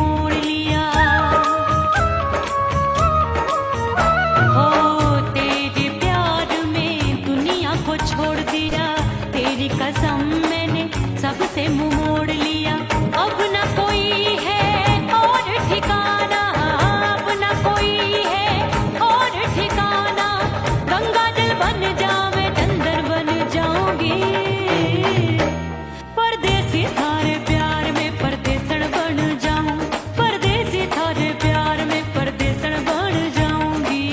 मोड़ लिया। हो तेरे प्यार में दुनिया को छोड़ दिया, तेरी कसम मैंने सबसे मुंह मोड़ लिया। अब न कोई है और ठिकाना, अब न कोई है और ठिकाना। गंगा जल बन जावे चंदन बन जाऊंगी, परदेसी थारे प्यार में परदेसन बन जाऊं, परदेसी थारे प्यार में परदेसन बन जाऊंगी।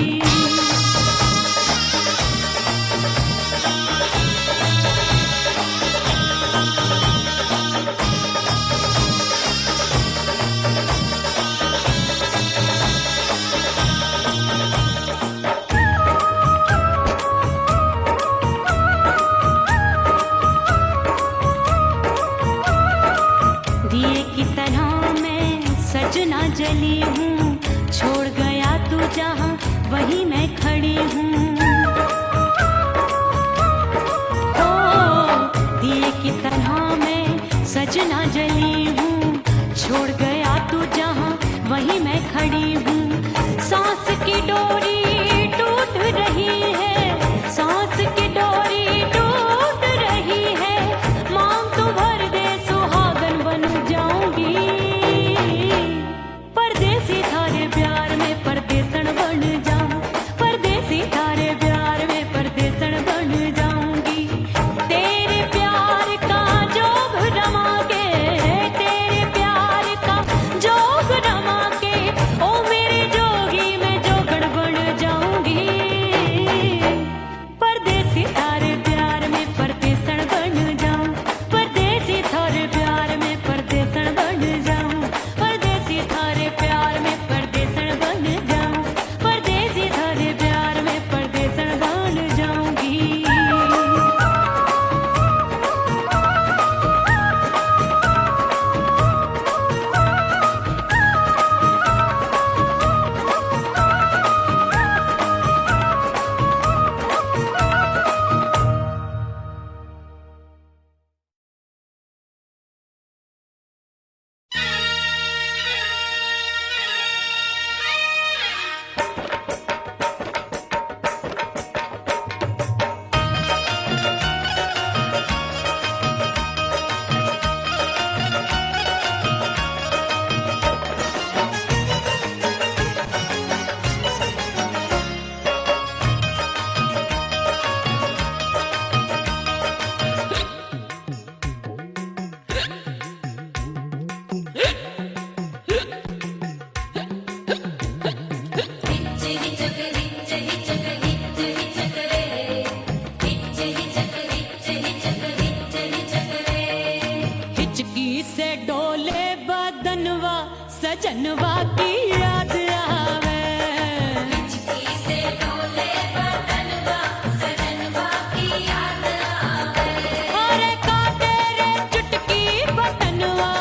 दिए की तरह मैं सजना जली हूँ, छोड़ गया तू जहाँ वहीं मैं खड़ी हूँ। ओ दिए की तरह मैं सजना जली हूँ, छोड़ गया तू जहाँ वहीं मैं खड़ी हूँ। सांस की डोरी टूट रही है, सांस की डोरी टूट रही है। मांग तू भर दे सुहागन बन जाऊंगी, परदेसी थारे प्यार में परदेसन बन जाऊं, परदेसी थारे प्यार में परदेसन बन जाऊंगी। तेरे प्यार का जोग रमा के, तेरे प्यार का जोग रमा के, ओ मेरे जोगी मैं जोगड़ बन जाऊंगी, परदेसी थारे प्यार में परदेसन बन जाऊं, परदेसी थारे प्यार में परदेसन बन जाऊं, परदेसी थारे प्यार में परदेसन बन जाऊं, परदेसी थारे प्यार में परदेसन बन जाऊंगी। हिचकी से डोले बदनवा सजनवा की याद आवे, हिचकी से डोले बदनवा सजनवा की याद आवे। अरे का तेरे चुटकी बटनवा,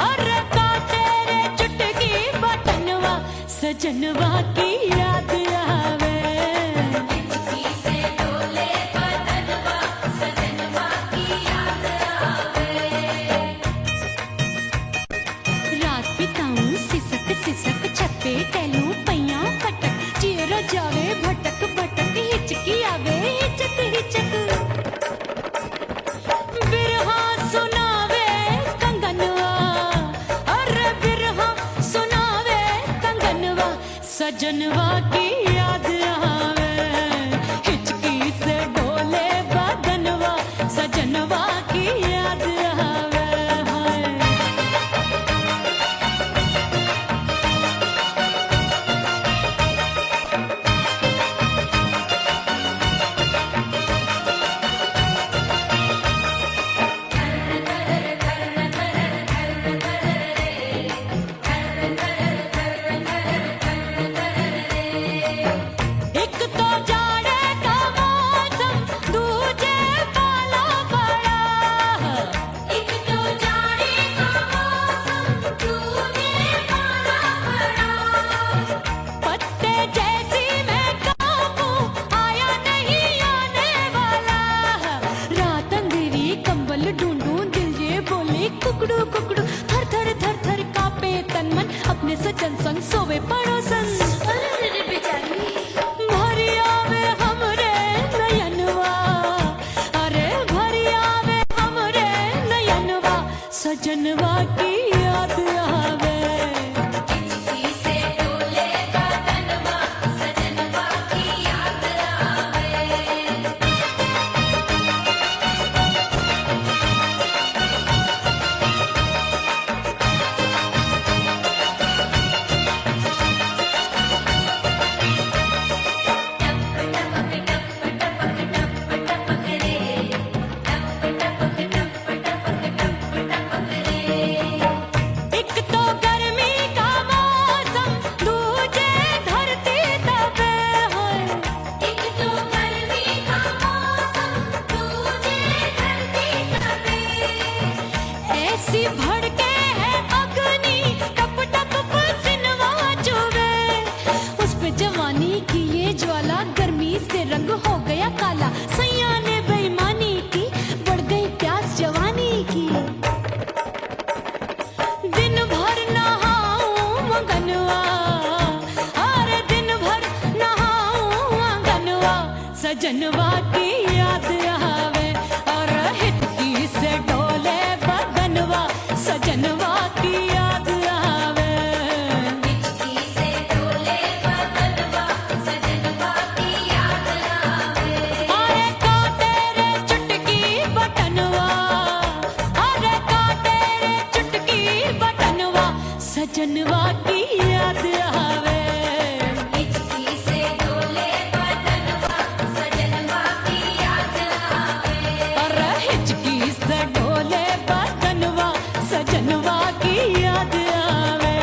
अरे का तेरे चुटकी बटनवा सजनवा की याद आवे। हिचकी से डोले बदनवा सजनवा की याद आवे। रात बिताऊं सिसक सिसक छत पे टहलूं पैया पटक, चेहरा जावे भटक भटक, हिचकी आवे हिचक हिचक। बिरहा सुनावे कंगनवा, अरे बिरहा सुनावे कंगनवा सजनवा की याद आवे। हिचकी से डोले बदनवा सजनवा की याद आवे। हाय अपने सजन संग सोवे पड़ोसन। अरे रे बेचारी भरी आवे हमरे नयनवा, अरे भरी आवे हमरे नयनवा, सजनवा की याद आवे। हिचकी से डोले बदनवा सजनवा की याद आवे। एक तो गर्मी का मौसम, दूजे धरती तपे होए। एक तो गर्मी का मौसम दूजे धरती तपे। ऐसी भड़के है अग्नि, टप टप पसीनवा चुभे। उस पे जवानी की ये ज्वाला, गर्मी से रंग हो गया काला। सैया ने बेईमानी की, बढ़ गई प्यास जवानी की। दिन भर नहाऊं मगनवा, अरे दिन भर नहाऊं आंगनवा, सजनवा की याद आवे। और हिचकी से डोले बदनवा, सजनवा की याद आवे। हिचकी से डोले बदनवा सजनवा की याद आवे। अरे का तेरे चुटकी बटनवा, अरे का तेरे चुटकी बटनवा, सजनवा की याद आवे। हिचकी से डोले बदनवा सजनवा की याद आवे। अरे हिचकी से डोले बदनवा, सजनवा की याद आवे।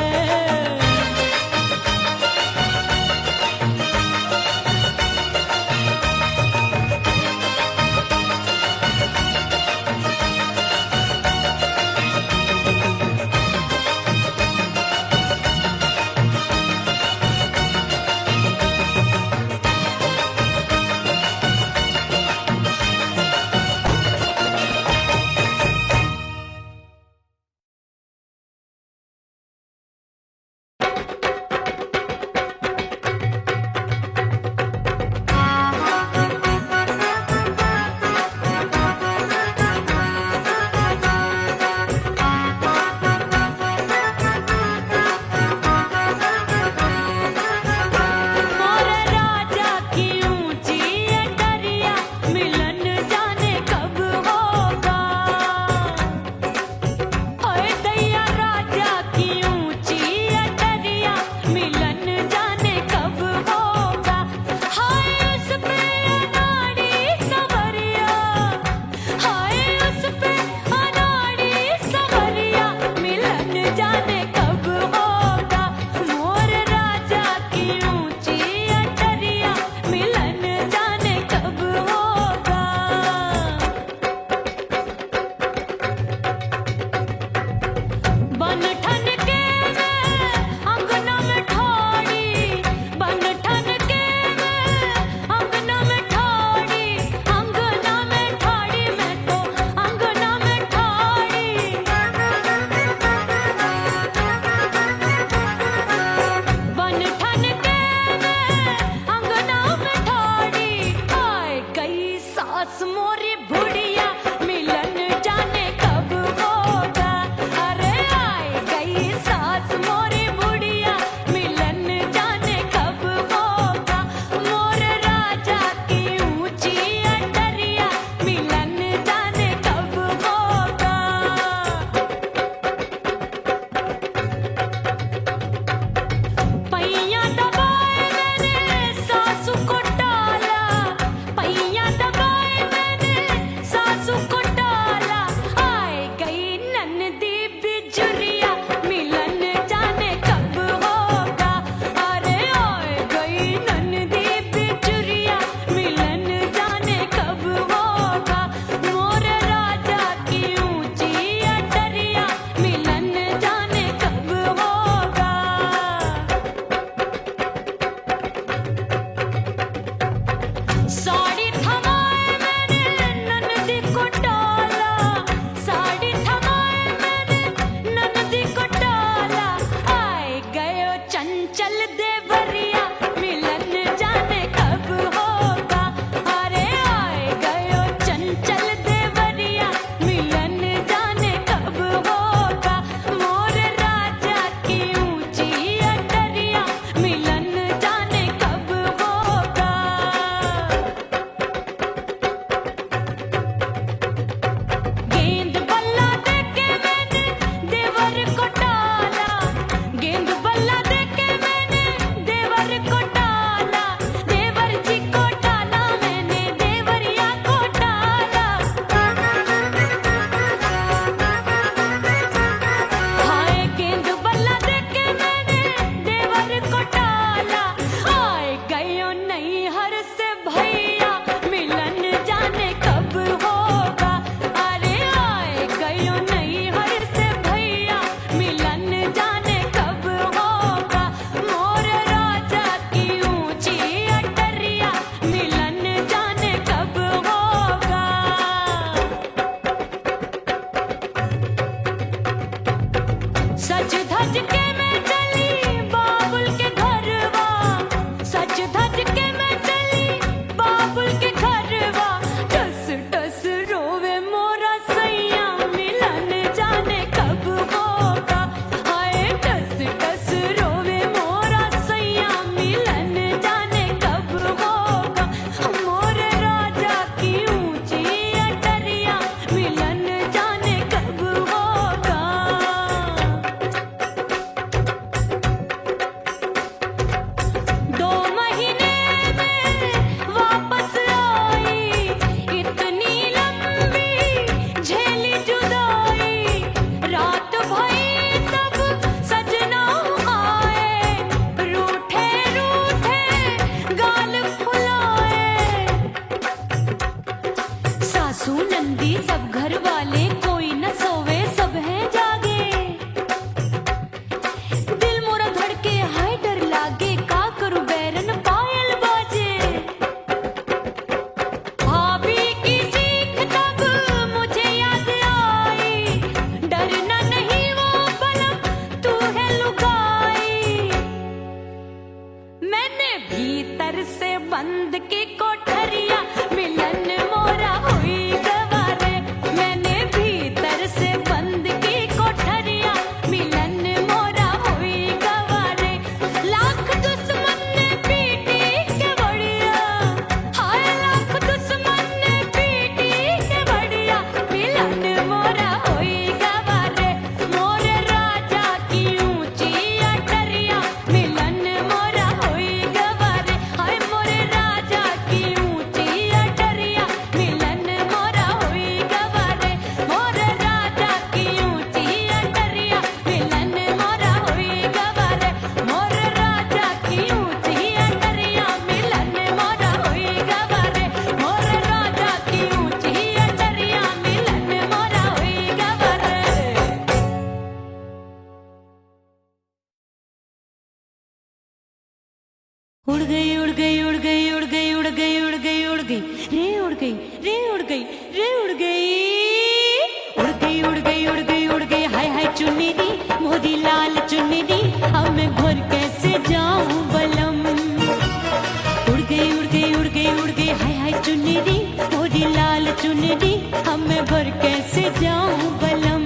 से बंद की कोठरिया मिलन मोरा हुई गवारे मैंने भीतर से बंद की कोठरिया मिलन मोरा हुई गवारे लाख दुश्मन ने पीटी के बढ़िया हाय लाख दुश्मन ने पीटी के बढ़िया मिलन मोरा हुई गवारे मोरे राजा की ऊंची अटरिया मिलन मोरा हुई गवारे हाय मोरे राजा की ऊंची अटरिया मिलन मोरा हुई गवारे मोरे राजा की ऊंची अटरिया मिलन मोरा हुई गवारे मोरे राजा की ऊंची अटरिया मिलन मोरा हुई गवारे मोरे राजा की ऊंची अटरिया मिलन मोरा हुई गवारे उड़ गई उड़ गई उड़ गई उड़ गई उड़ गई उड़ गई उड़ गई रे उड़ गई रे उड़ गई रे उड़ गई उड़ गई उड़ गई उड़ गई उड़ गई हाय हाय चुन्नी दी मोदी लाल चुन्नी दी अब मैं घर कैसे जाऊं बलम उड़ गई उड़ गई उड़ गई उड़ गई हाय हाय चुन्नी दी मोदी लाल चुन्नी दी अब मैं घर कैसे जाऊं बलम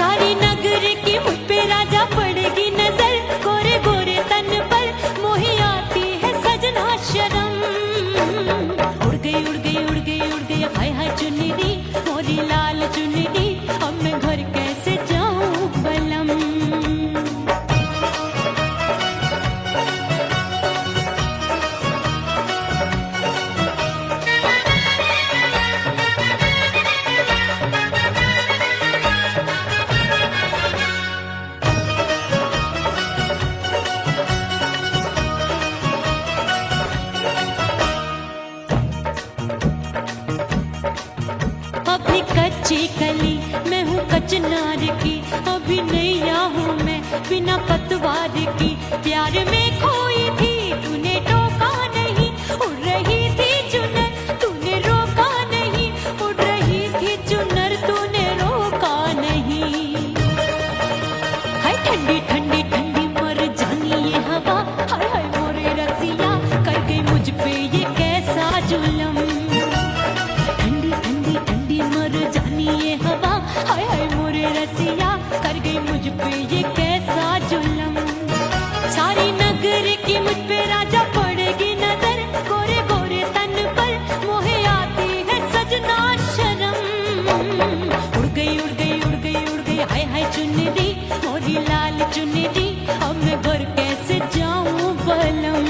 सारी नगर की मुझ पे राजा पड़ेगी नजर गोरे गोरे तन पर मोही आती है सजना शर्म उड़ गई उड़ गई उड़ गई उड़ गई हाय हाय चुन्नी दी मोरी लाल चुन्नी दी अब मैं घर कैसे जाऊं बलम अभी कच्ची कली मैं हूँ कचनार की अभी नैया हूँ मैं बिना पतवार की प्यार में खोई थी तूने टोका नहीं उड़ रही थी चुनर तूने रोका नहीं उड़ रही थी चुनर तूने रोका नहीं हाय ठंडी ठंडी ठंडी मर जानी ये हवा हाय हाय मोरे रसिया कर गई मुझ पे ये कैसा जुलम ठंडी ठंडी ठंडी मर जानी ये हवा हाय हाय मोरे रसिया कर गई मुझ पे ये कैसा जुलम सारी नगर की मुझ पे राजा पड़ेगी नजर गोरे गोरे तन पर मोहे आती है सजना शर्म उड़ गई उड़ गई उड़ गई उड़ गई हाय हाय चुन्नी दी मोरी लाल चुन्नी दी अब मैं घर कैसे जाऊं बलम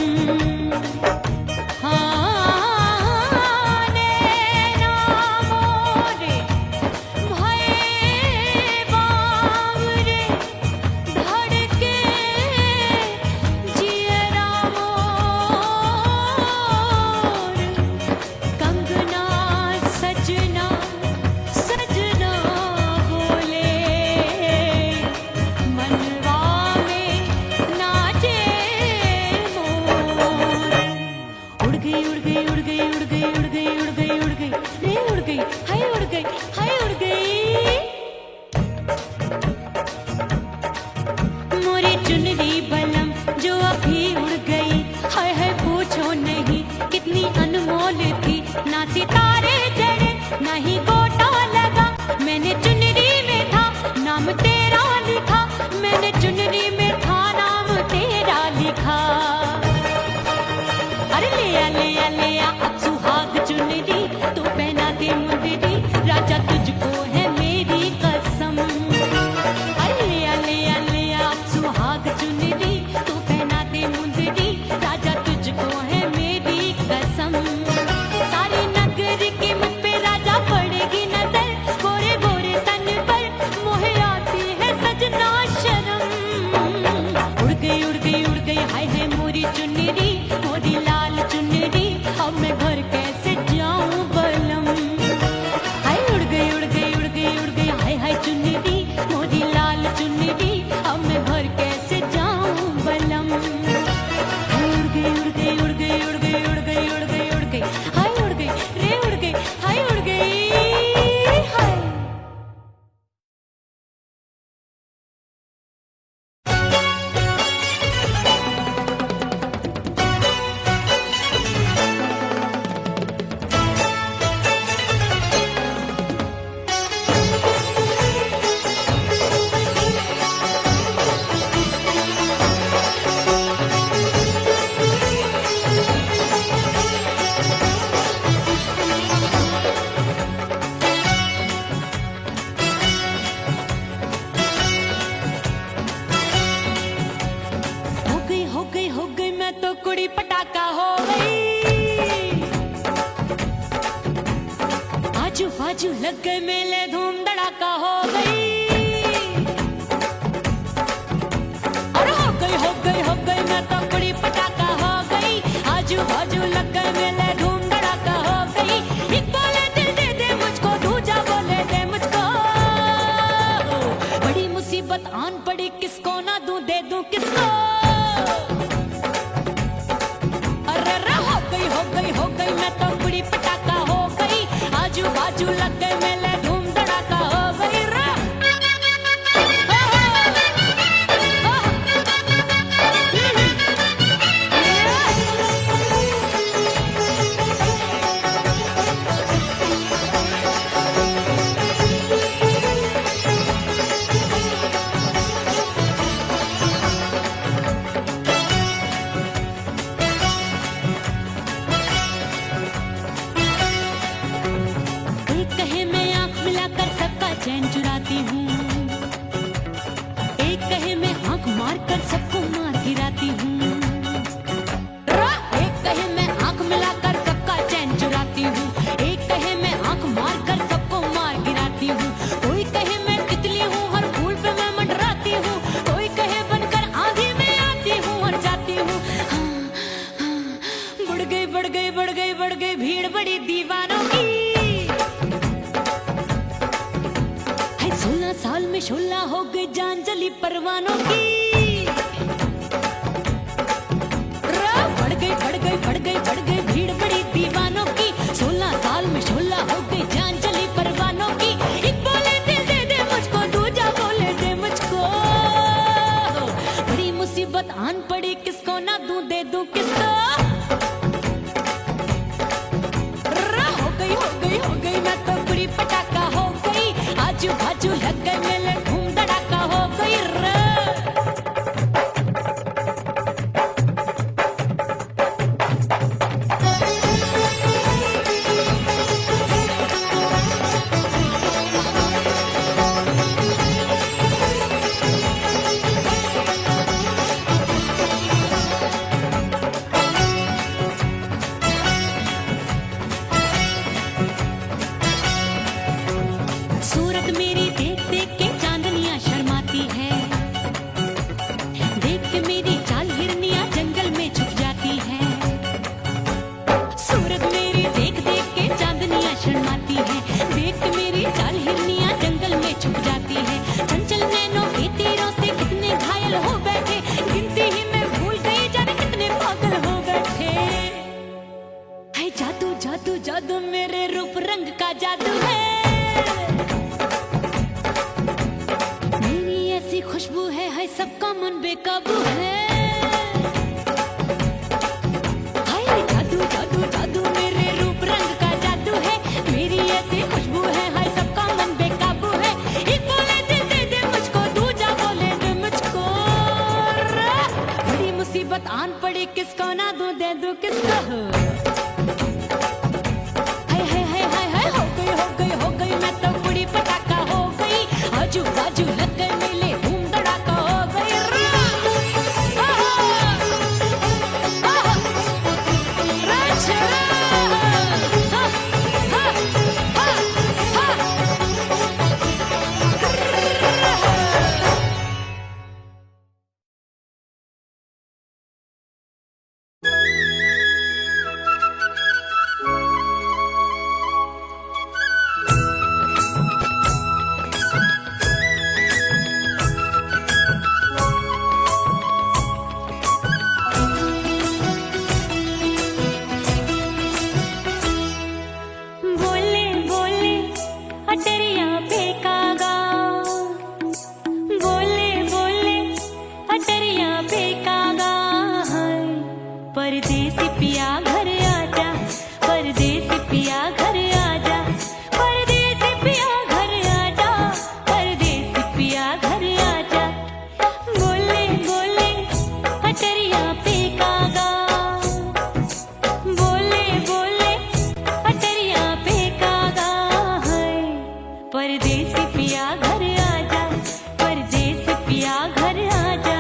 सितारे जड़े नहीं गोटा लगा मैंने चुनरी में था नाम तेरा लिखा मैंने चुनरी में था नाम तेरा लिखा अरे ले आ अब सुहाग चुनरी तू पहना दे मुंदरी राजा तुझको है मेरी कसम अरे ले आ अब सुहाग चुनरी तू पहना दे मुंदरी राजा तुझको है मेरी कसम सारी नगर की मुझ पे राजा पड़ेगी नजर गोरे गोरे तन पर मोहे आती है सजना शर्म उड़ गई उड़ गई उड़ गई हाय हाय मोरी चुनरी मोरी लाल चुनरी अब मैं घर कैसे जाऊं बलम हाय उड़ गई उड़ गई उड़ गई उड़ गई हाय हाय चुनरी मोरी लाल चुनरी अब मैं घर कैसे जाऊं बलम हाय उड़ गई उड़ गई उड़ गई उड़ गई उड़ गई उड़ गई उड़ गई हाय उड़ गई रे उड़ गई हाय उड़ गई हाय कुड़ी पटाखा हो गई। आजू बाजू लग गए मेले, धूम धड़ाका हो गई। अरे हो गई मैं तो कुड़ी पटाखा हो गई। आजू बाजू लग गए मेले, धूम धड़ाका हो गई। एक बोले दिल दे दे मुझको, दूजा बोले दे मुझको। बड़ी मुसीबत आन पड़ी, किसको ना दूं दे दूं किसको। अरे हो गई मैं तो कुड़ी पटाखा हो गई। आजू बाजू लग गए मेले, धूम धड़ाका हो गई रे। एक कहे मैं आंख मिलाकर सबका चैन चुराती हूँ, एक कहे मैं आंख मारकर सबको मार गिराती हूँ। एक कहे मैं आंख मिलाकर सबका चैन चुराती हूँ, एक कहे मैं आंख मारकर सबको मार गिराती हूँ। कोई कहे मैं तितली हूँ, हर फूल पे मैं मंडराती हूँ। कोई कहे बनकर आंधी में आती हूँ और जाती हूँ। बढ़ गई भीड़ बड़ी दीवानों की। 16 साल में शोला हो गई, जान जली परवानों की। बढ़ गई भीड़ बड़ी दीवानों की। 16 साल में शोला हो गई, जान जली परवानों की। एक बोले दिल दे दे मुझको, दूजा बोले दे मुझको। बड़ी मुसीबत आन पड़ी, किसको ना दूं दे दूं किसको। हो गई मैं तो कुड़ी पटाखा हो गई। आजू बाजू लग गए मेले, धूम धड़ाका हो गई रे। सूरत मेरी देख देख के चांदनियां शर्माती है, देख के मेरी चाल हिरनियां जंगल में छुप जाती है। सूरत मेरी देख देख के चांदनियां शर्माती है, देख के मेरी चाल हिरनियां जंगल में छुप जाती है। चंचल नैनों के तीरों से कितने घायल हो बैठे, गिनती ही मैं भूल गई जाने कितने पागल हो बैठे। है जादू जादू जादू मेरे रूप रंग का जादू है। खुशबू है सबका मन बेकाबू है। हाय जादू जादू जादू मेरे रूप रंग का जादू है। मेरी ऐसी खुशबू है, हाय सबका मन बेकाबू है। एक बोले दिल दे दे मुझको, दूजा बोले दे मुझको। बड़ी मुसीबत आन पड़ी, किसको ना दूं दे दूं किसको। हो गई मैं तो कुड़ी पटाखा हो गई। आजू बाजू लग गए मेले, धूम धड़ाका हो गई रे। परदेसी पिया घर आजा, परदेसी पिया घर आजा, परदेसी पिया घर आजा, परदेसी पिया घर आजा। बोले बोले अटरिया पे कागा, बोले बोले अटरिया पे कागा है। परदेसी पिया घर आजा, परदेसी पिया घर आजा।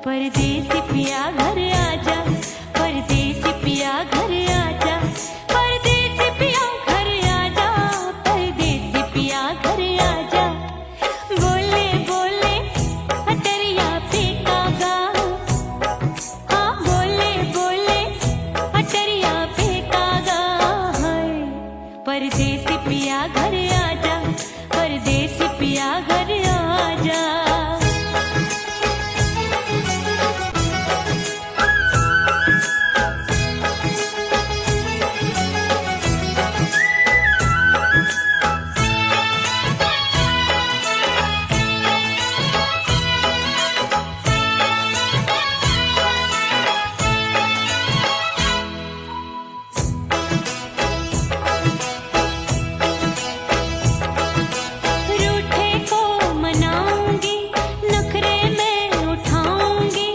परदेसी पिया घर आजा, परदेसी पिया घर आजा, परदेसी पिया घर आजा, परदेसी पिया घर आजा। बोले बोले अटरिया पे कागा, हाँ बोले बोले अटरिया पे कागा है। परदेसी पिया घर आजा, परदेसी पिया घर आजा। रूठे को मनाऊंगी, नखरे में उठाऊंगी,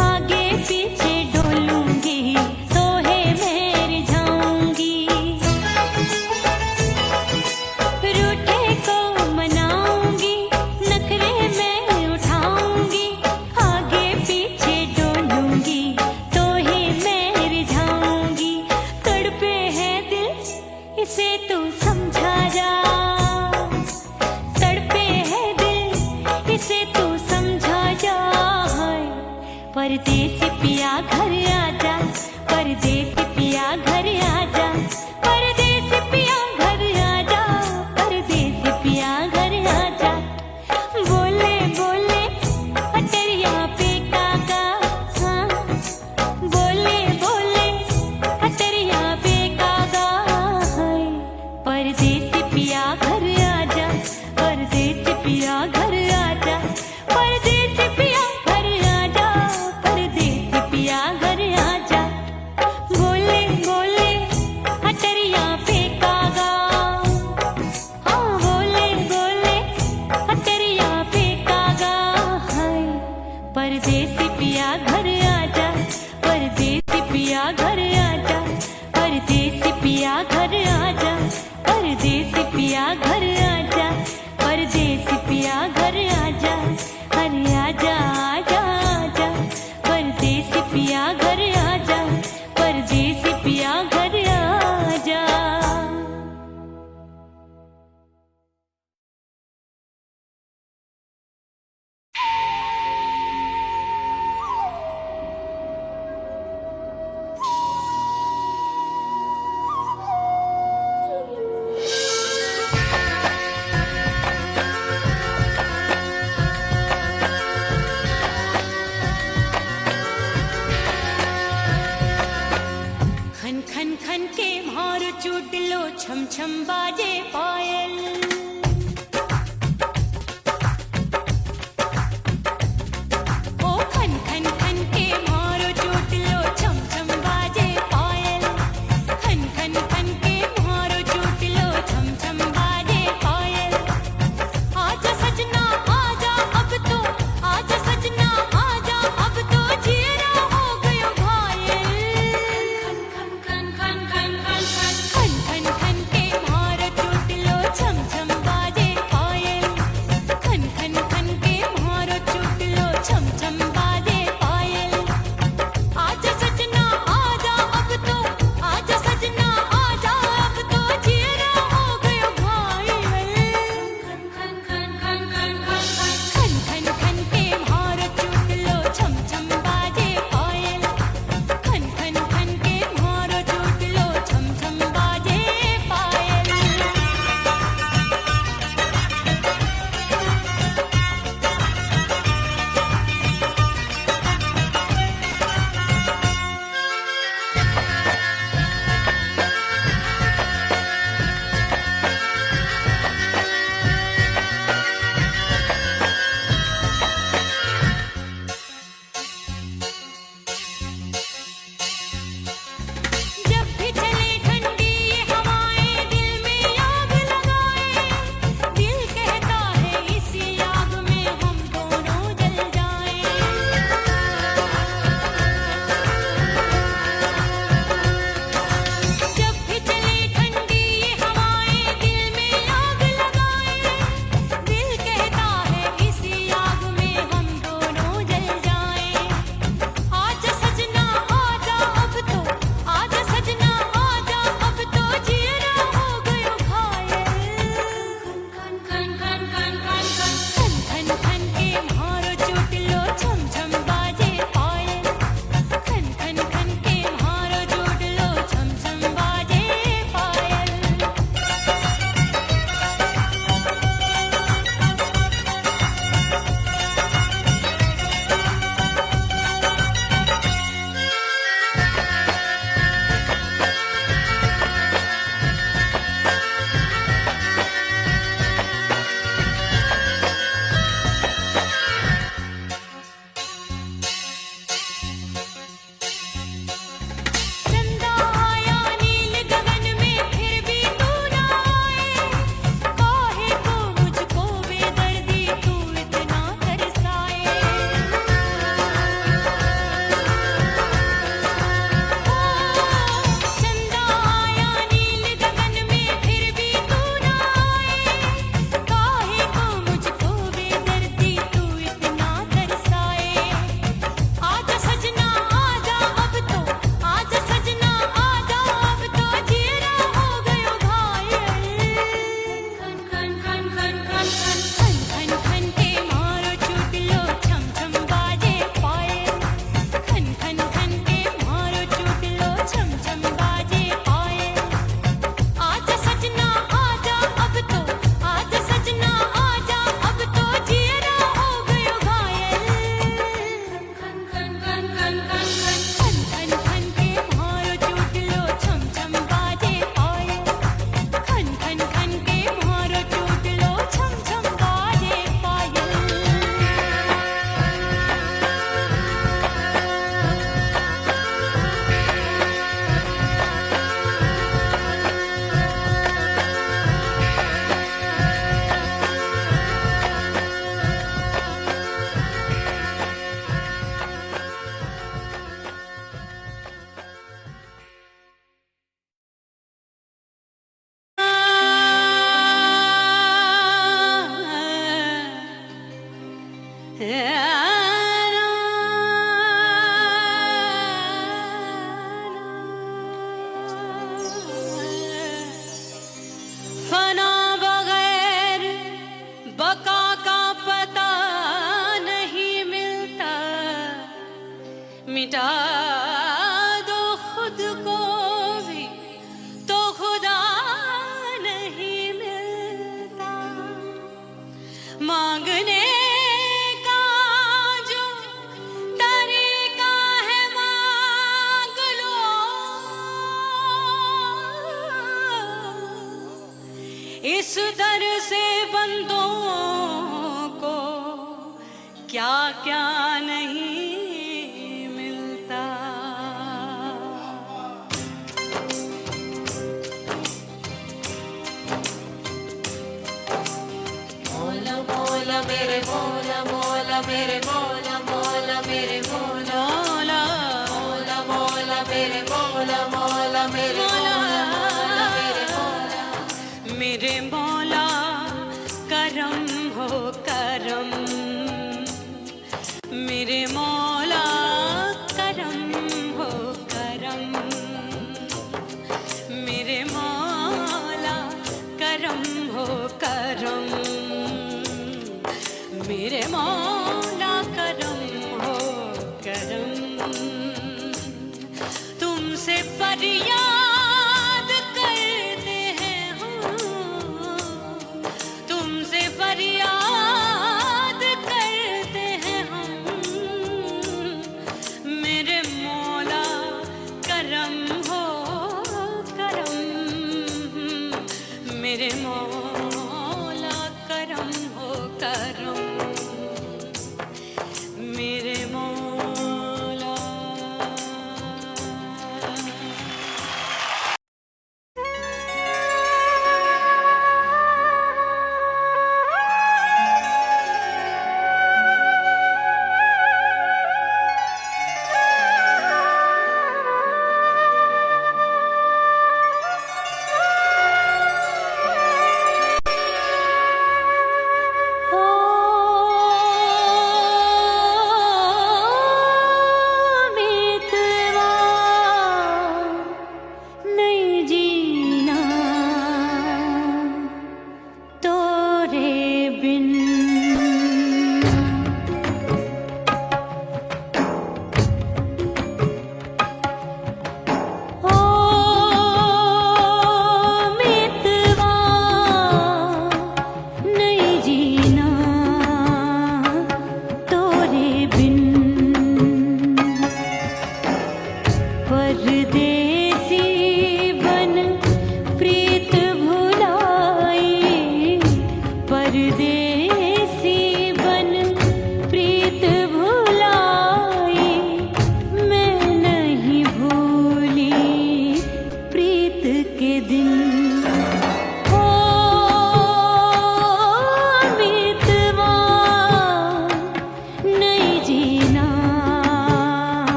आगे पीछे डोलूंगी, तोहे में रिझाऊंगी। रूठे को मनाऊंगी, नखरे में उठाऊंगी, आगे पीछे डोलूंगी, तोहे में रिझाऊंगी। तड़पे है दिल इसे तू समझा जा, तड़पे है दिल इसे तू समझा जा है। परदेसी पिया घर आजा, परदेसी पिया घर आजा, परदेसी पिया घर आजा, परदेसी पिया घर आजा। बोले बोले अटरिया पे कागा, हाँ बोले बोले अटरिया पे कागा है। परदेसी पिया घर आजा, परदेसी पिया घर आजा, परदेसी पिया घर आजा, परदेसी पिया घर आजा। बोले बोले अटरिया पे कागा, हाँ बोले बोले अटरिया पे कागा है। परदेसी पिया घर आजा, परदेसी पिया घर आजा, परदेसी पिया घर आजा, परदेसी पिया घर आजा, परदेसी पिया घर आजा। अरे आजा आजा आजा, परदेसी पिया घर आजा, परदेसी पिया घर आजा। फना बगैर बका का पता नहीं मिलता, मिटा दो खुद को भी तो खुदा नहीं मिलता। मांगने का जो तरीका है मांग लो, इस दर से बंदों को क्या क्या नहीं मिलता। मौला मौला मेरे मौला मौला मेरे मौला मौला मेरे मौला मौला मौला मौला मेरे मौला मौला मेरे मौला मौला मेरे मौला मेरे मौला करम हो करम, मेरे मौला करम हो करम, मेरे मौला करम हो करम, मेरे मौला करम हो करम। तुमसे फरियाद करते हैं हम, तुमसे फरियाद करते हैं हम, मेरे मौला करम हो करम, मेरे मौला करम हो करम।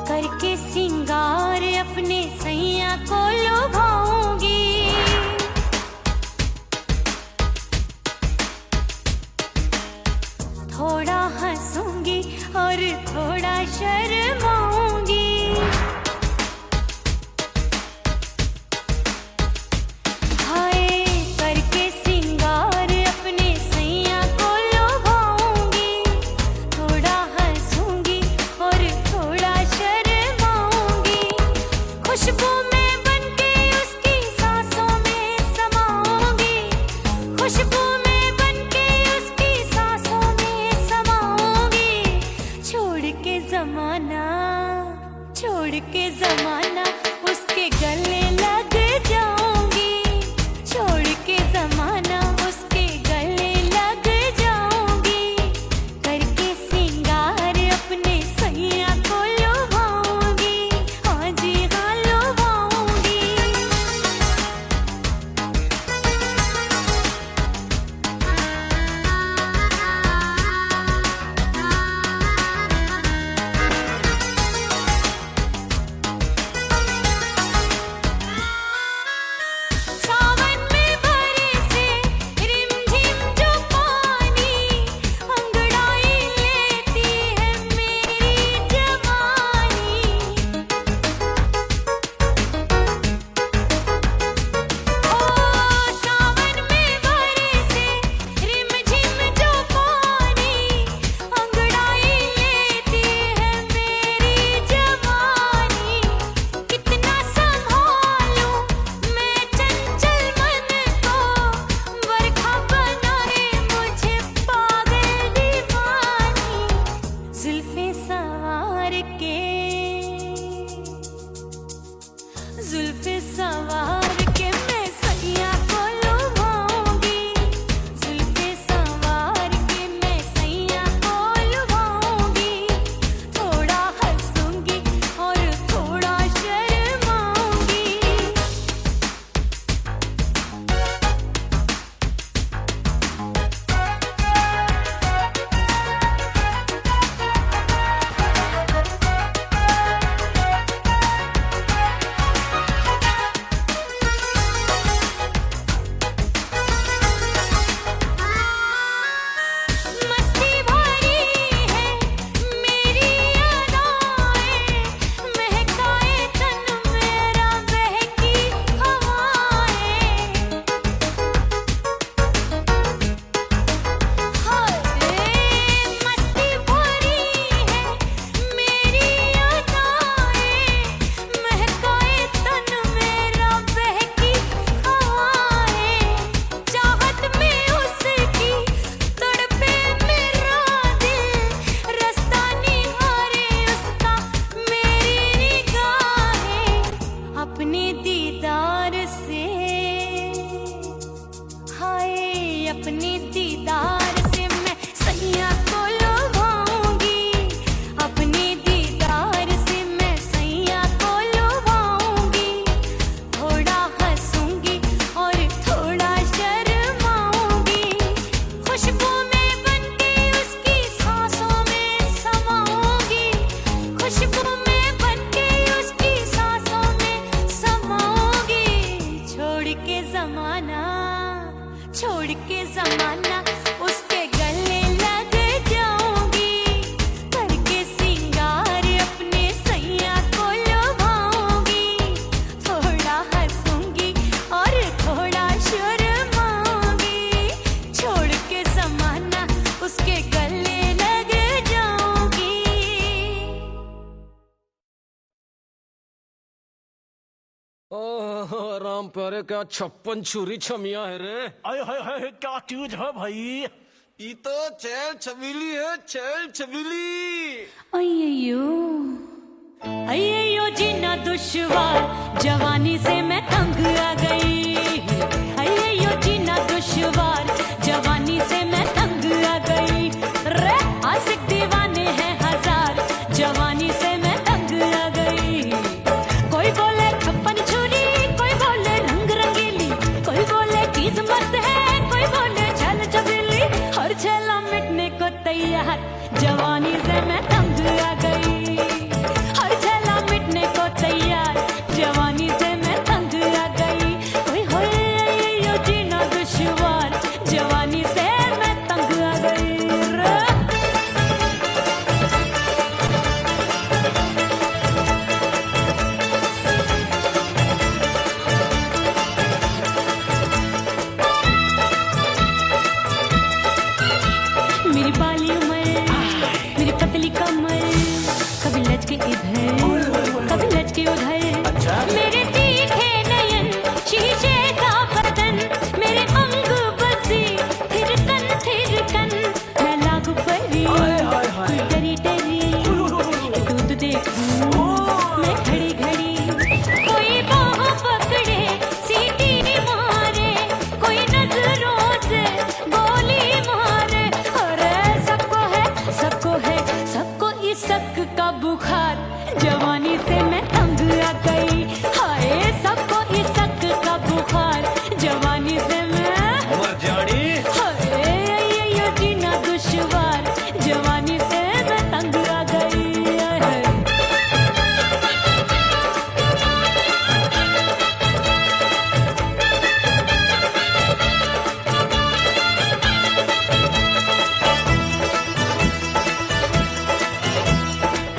करके सिंगार अपने सैया को लुभाऊंगी, थोड़ा हंसूंगी और थोड़ा शर्माऊंगी। हाय करके सिंगार अपने सैया को लुभाऊंगी, थोड़ा हंसूंगी और थोड़ा शर्माऊंगी। खुशबू में बनके उसकी सांसों में समाऊंगी, खुशबू में बनके उसकी सांसों में समाऊंगी। छोड़ के जमाना उसके गले लग जाऊंगी, छोड़ के जमाना उसके गले लग जाऊंगी। करके सिंगार अपने सैया को लुभाऊंगी, हाँ जी हाँ लुभाऊंगी। सावन में बरसे रिमझिम जो पानी, अंगड़ाई लेती है मेरी जवानी। ओ सावन में बरसे रिमझिम जो पानी, अंगड़ाई लेती है मेरी जवानी। कितना संभालूं मैं चंचल मन को, बरखा बनाए मुझे पागल दीवानी। जुल्फे सवार के मैं सैया को लुभाऊंगी, जुल्फे सवार के मैं सैया को लुभाऊंगी। थोड़ा हंसूंगी और थोड़ा शर्माऊंगी। मस्ती भरी है मेरी अदाएं, महकाए तन मेरा बहकी हवाएं। हाय मस्ती भरी है मेरी अदाएं, महकाए तन मेरा बहकी हवाएं। चाहत में उसकी तड़पे मेरा दिल, रास्ता निहारे उसका मेरी निगाहें। अपने दीदार से हाय अपने दीदार से मैं सैया को लुभाऊंगी, अपने दीदार से मैं सैया को लुभाऊंगी। थोड़ा हंसूंगी और थोड़ा शर्माऊंगी। खुशबू में बनके उसकी सांसों में समाऊंगी, खुशबू में बनके उसकी सांसों में समाऊंगी। छोड़ के जमाना उसके गले लग जाऊंगी, करके सिंगार अपने सैया को लुभाऊंगी। थोड़ा हंसूंगी और थोड़ा शर्माऊंगी। छोड़ के जमाना उसके गले लग जाऊंगी। ओह राम प्यारे, क्या 56 छुरी छमिया है रे। हाय हाय हाय क्या चीज है भाई? ये तो चैल छबीली है, चैल छबीली। अय्यो जीना दुश्वार, जवानी से मैं तंग आ गई। अय्यो जीना दुश्वार, जवानी से मैं तंग आ गई। रे आशिक दीवाने हैं हजार, तैयार, जवानी से मैं तंग आ गई। हर झेला मिटने को तैयार, जवानी से मैं तंग आ गई। ओए होए यो जीना दुश्वार, जवानी से मैं तंग आ गई रे। मेरी बाली उम्र, मेरी पतली कमर, कभी लचके इधर कभी लचके उधर। मेरे तीखे नयन, शीशे का बदन, मेरे अंग बसी थिरकन। मैं लागू परी कोई डरी डरी, दूध देखूं मैं घड़ी घड़ी। कोई बाहों पकड़े सीटी मारे, कोई नजरों से गोली मारे। अरे सबको इसक का बुखार, जवानी से मैं तंग आ गई। हाय सबको इसक का बुखार, जवानी से मैं मर जानी। हाय यो जीना दुश्वार, जवानी से मैं तंग आ गई। हाय।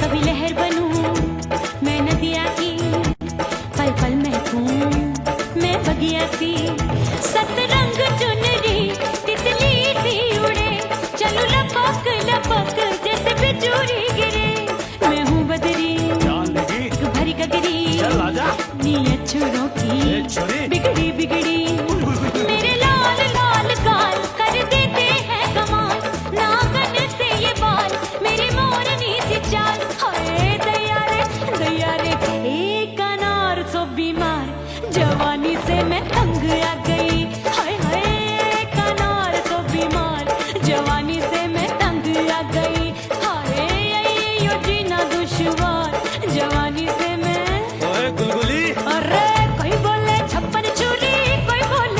कभी लहर बनूं मैं नदिया की, पल पल महकूं मैं बगिया सी। सतरंग चुनरी तितली सी उड़े, चलूं लपक लपक जैसे बिजुरी गिरे। मैं हूँ बदरी एक भरी गगरी, नीयत छुरों की बिगड़ी बिगड़ी। मेरे लाल लाल गाल कर देते हैं कमाल, नागन से ये बाल मेरी मोरनी सी चाल। हाय दैया रे एक अनार सो बीमार, जवानी से मैं तंग आ गई। हाय हाय एक अनार सो बीमार, जवानी से मैं तंग आ गई। हाय यो जीना दुश्वार, जवानी से मैं। ओए गुलगुली, अरे कोई बोले छप्पन छुरी, कोई बोले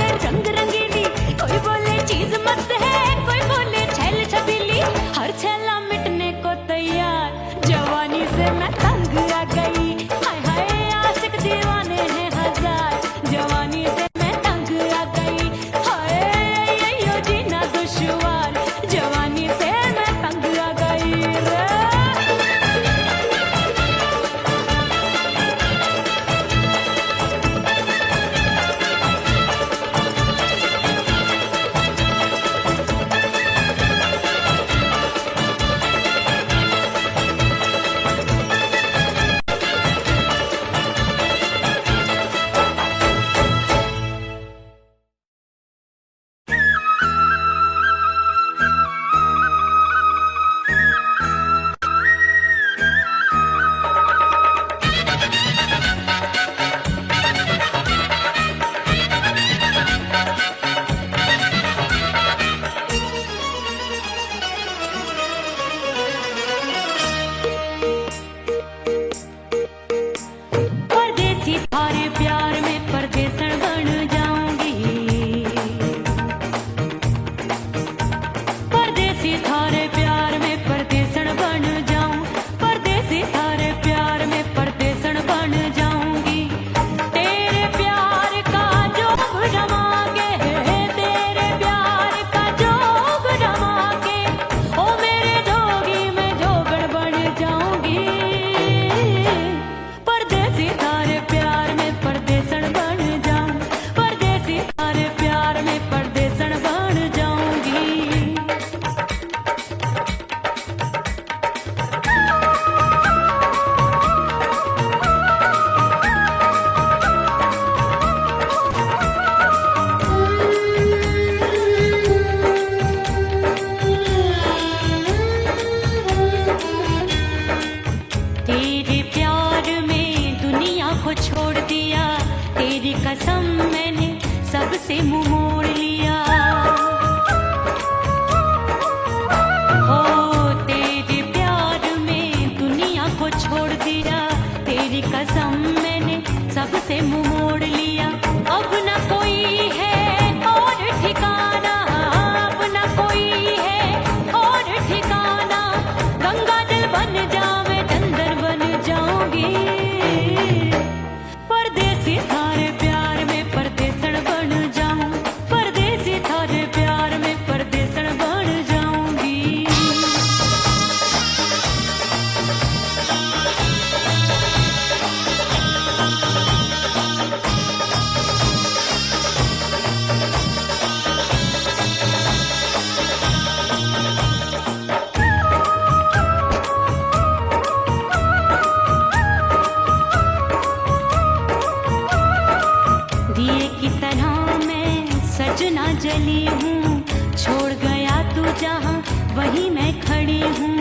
वहीं मैं खड़ी हूँ।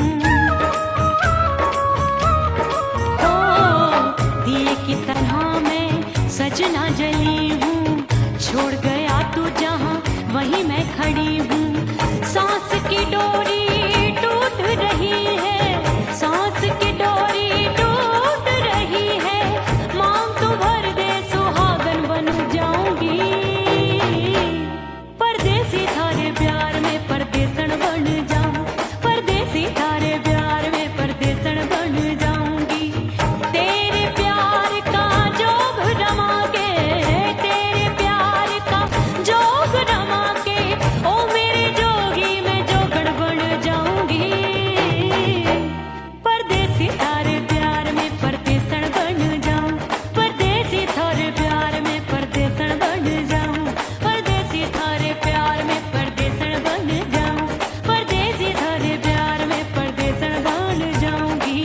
ओ दिए की तरह मैं सजना जली हूँ, छोड़ गया तू जहाँ वहीं मैं खड़ी हूँ। सांस की डोरी टूट रही है, सांस की डोरी टूट रही है, मांग तू भर दे सुहागन बन जाऊंगी। परदेसी थारे प्यार में परदेसन बन जाऊं, परदेसी थारे प्यार में परदेसन बन जाऊंगी। तेरे प्यार का जोग रमा के, तेरे प्यार का जोग रमा के, ओ मेरे जोगी मैं जोगड़ बन जाऊंगी। परदेसी थारे प्यार में परदेसन बन जाऊं, परदेसी थारे प्यार में परदेसन बन जाऊं, परदेसी थारे प्यार में परदेसन बन जाऊं, परदेसी थारे प्यार में परदेसन बन जाऊंगी।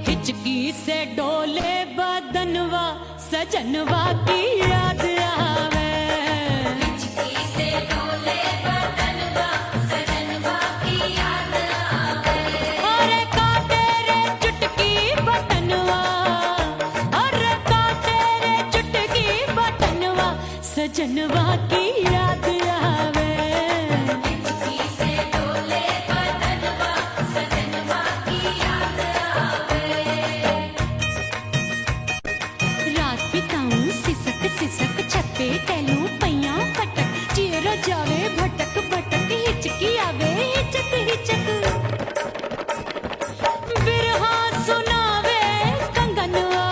हिचकी से डोले बदनवा सजनवा की याद आवे, हिचकी से डोले बदनवा सजनवा की याद आवे। अरे का तेरे चुटकी बटनवा, अरे का तेरे चुटकी बटनवा सजनवा की याद आवे, हिचकी से डोले बदनवा सजनवा की याद आवे। रात बिताऊं सिसक सिसक छत पे टहलूं पैया पटक, चेहरा जावे भटक भटक, हिचकी आवे हिचक हिचक। बिरहा सुनावे कंगनवा,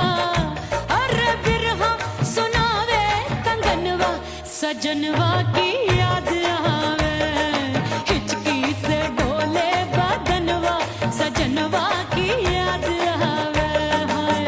अरे बिरहा सुनावे कंगनवा सजनवा की याद आवे, हिचकी से डोले बदनवा सजनवा की याद आवे। हाय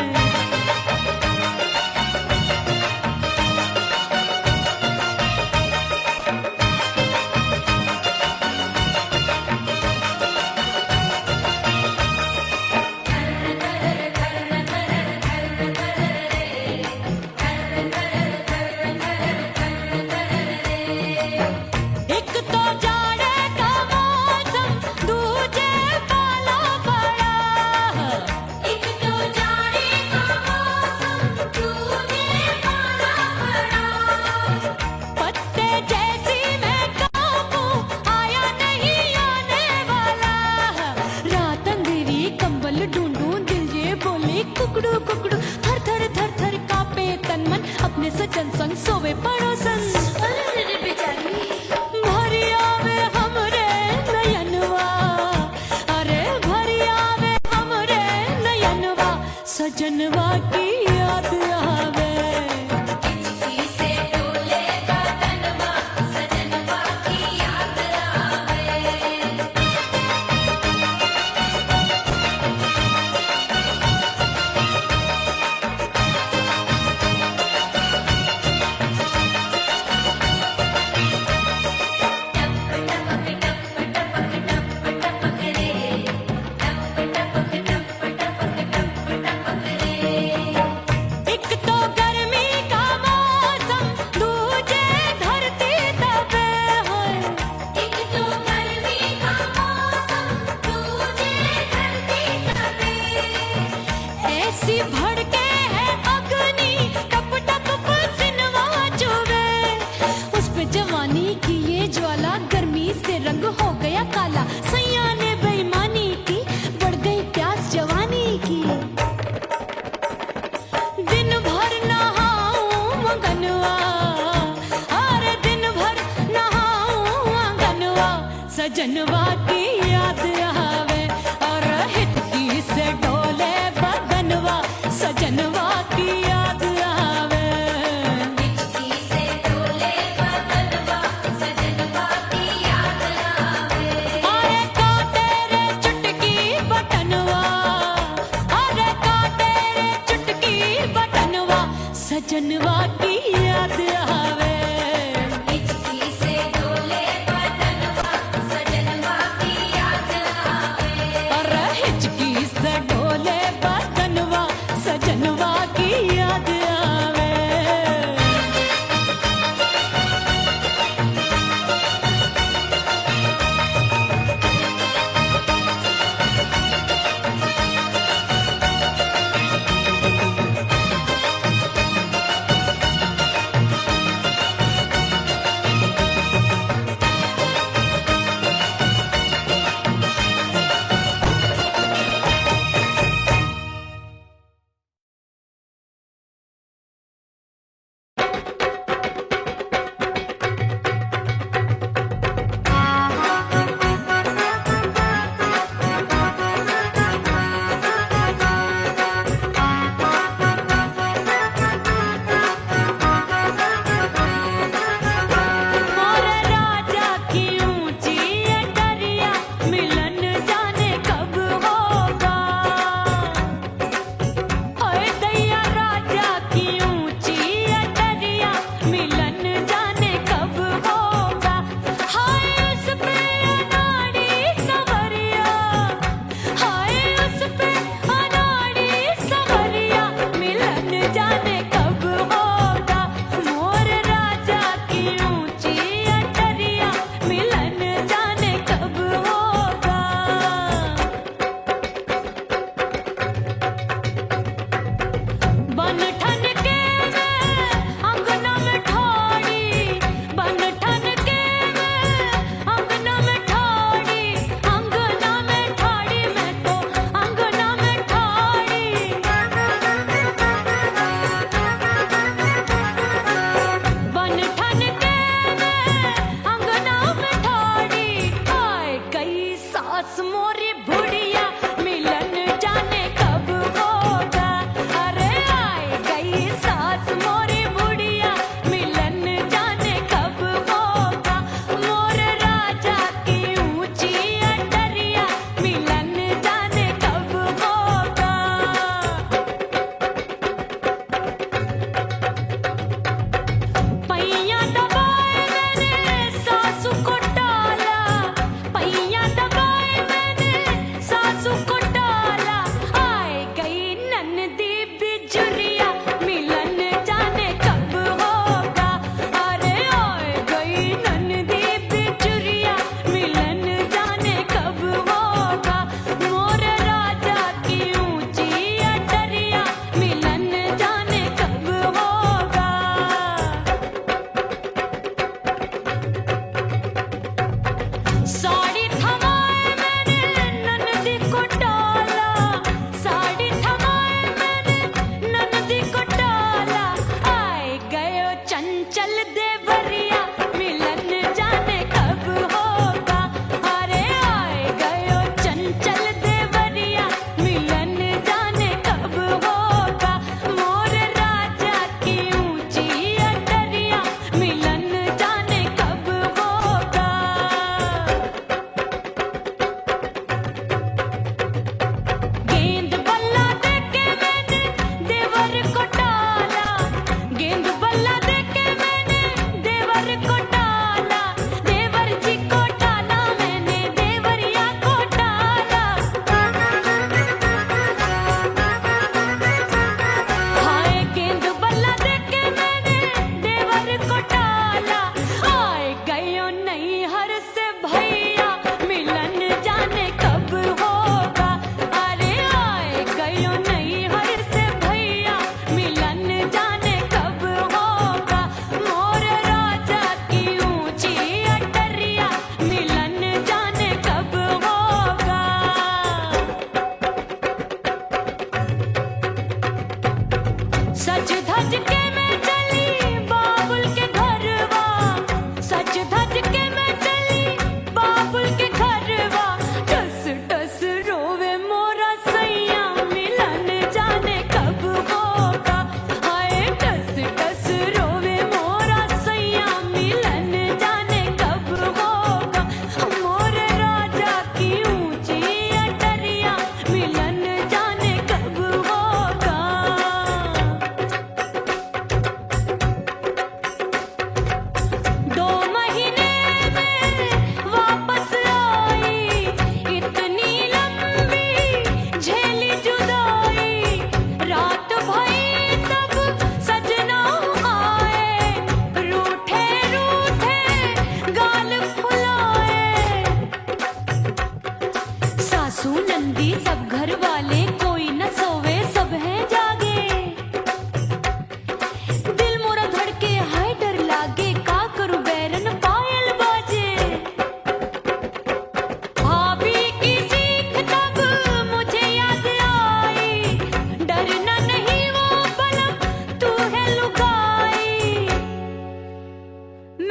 एक तो जाड़े का मौसम दूजे पाला पड़ा, एक तो जाड़े का मौसम दूजे पाला पड़ा। पत्ते जैसी मैं कांपूं आया नहीं आने वाला, रात अंधेरी कंबल ढूंढूं दिल ये बोले कुकड़ू कुकड़ू, थर थर थर थर कांपे तन मन, अपने सजन संग सोवे पड़ोसन। भरिया जवानी की ये ज्वाला गर्मी से रंग हो गया काला सैया ने बेईमानी की बढ़ गई प्यास जवानी की दिन भर नहाऊं मगनवा अरे दिन भर नहाऊं मगनवा सजनवा की याद आवे और हितकी से डोले बदनवा सजनवा की याद आवे हिचकी से डोले बदनवा सजनवा की याद आवे अरे काटे रे चुटकी बटनवा अरे काटे रे चुटकी बटनवा सजनवा की याद आवे हिचकी से डोले बदनवा सजनवा की याद धज के मैं चली बाबुल के घरवा, टस टस रोवे मोरा सैया मिलन जाने कब होगा। हाय टस टस रोवे मोरा सैया मिलन जाने कब होगा। मोरे राजा की ऊंची अटरिया मिलन जाने कब होगा। 2 महीने में वापस आई, इतनी लंबी झेली जुदाई। रात भई तब सजना आए, रूठे रूठे गाल फुलाए। सासू नंदी सब घर वाले कोई न सोवे सब हैं जागे। दिल मोरा धड़के हाय डर लागे, का करूं बैरन पायल बाजे। भाभी की सीख तब मुझे याद आई, डरना नहीं वो बलम तू है लुगाई।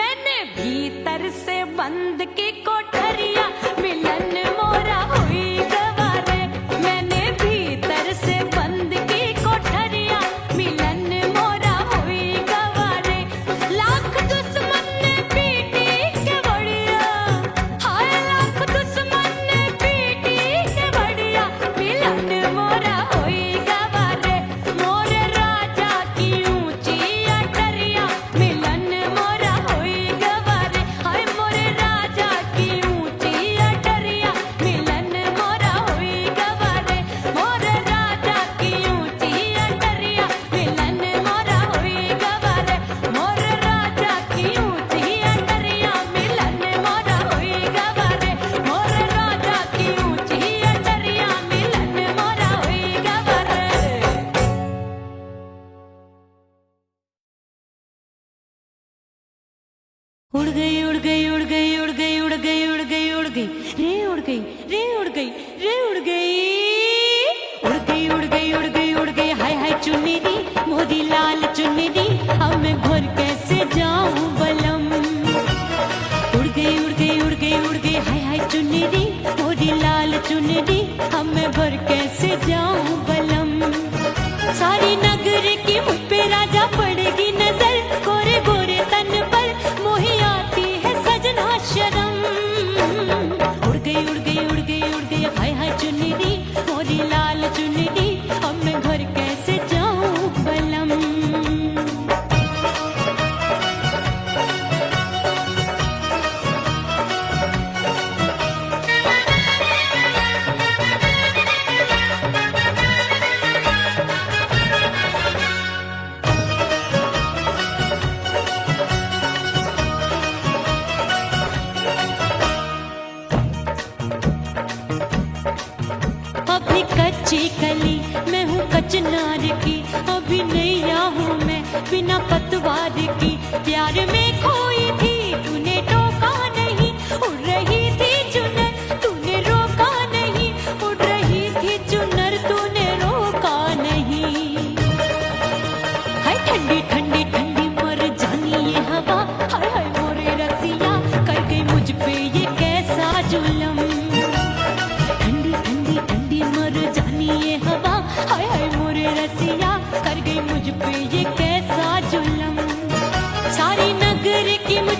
मैंने भीतर से बंद की कोठरिया मिलन मोरा हुई गवारे। मैंने भीतर से बंद की कोठरिया मिलन मोरा हुई गवारे। लाख दुश्मन ने पीटी के बढ़िया, हाय लाख दुश्मन ने पीटी के बढ़िया मिलन मोरा हुई गवारे। मोरे राजा की ऊंची अटरिया मिलन मोरा हुई गवारे। हाय मोरे राजा की ऊंची अटरिया मिलन मोरा हुई गवारे। मोरे राजा की ऊंची अटरिया मिलन मोरा हुई गवारे। मोरे राजा की ऊंची अटरिया मिलन मोरा हुई गवारे। मोरे राजा की ऊंची अटरिया मिलन मोरा हुई गवारे। उड़ गई उड़ गई उड़ गई उड़ गई उड़ गई उड़ गई उड़ गई रे उड़ गई रे उड़ गई रे उड़ गई उड़ गई उड़ गई उड़ गई उड़ गई। हाय हाय चुनरी मोरी लाल चुनरी, अब मैं घर कैसे जाऊं बलम। उड़ गई उड़ गई उड़ गई उड़ गई हाय हाय चुनरी मोरी लाल चुनरी, अब मैं घर कैसे जाऊं बलम। सारी नगर की मुझ पे राजा पड़ेगी नजर, गोरे गोरे तन पर मोही आती है सजना शर्म। उड़ गई उड़ गई उड़ गई उड़ गई हाय हाय चुनरी मोरी लाल चुनरी, अब मैं घर कैसे जाऊं बलम। अभी कच्ची कली मैं हूँ कचनार की, अभी नैया हूँ मैं बिना पतवार की। प्यार में खोई थी तूने टोका नहीं, उड़ रही थी चुनर तूने रोका नहीं। उड़ रही थी चुनर तूने रोका नहीं। हाय ठंडी ठंडी ठंडी मर जानी ये हवा, हाय हाय मोरे रसिया कर गई मुझ पे ये कैसा जुलम। ठंडी ठंडी ठंडी मर जानी ये हवा, हाय हाय मोरे रसिया कर गई मुझ पे ये कैसा जुलम। सारी नगर की मुझ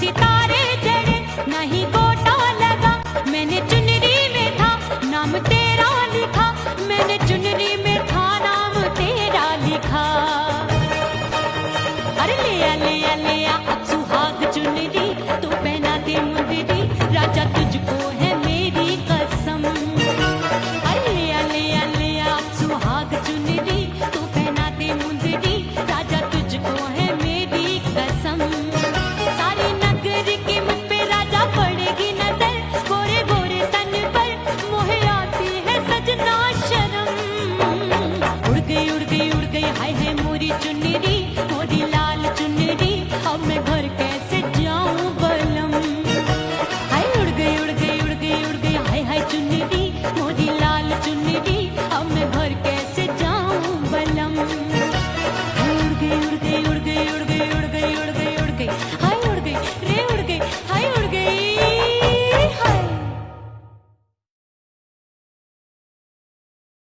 सितारे जड़े नहीं गोटा लगा, मैंने चुनरी में था नाम तेरा लिखा, मैंने चुनरी में था नाम तेरा लिखा। अरे ले आ सुहाग चुनरी, तू पहना दे मुंदरी, राजा तुझ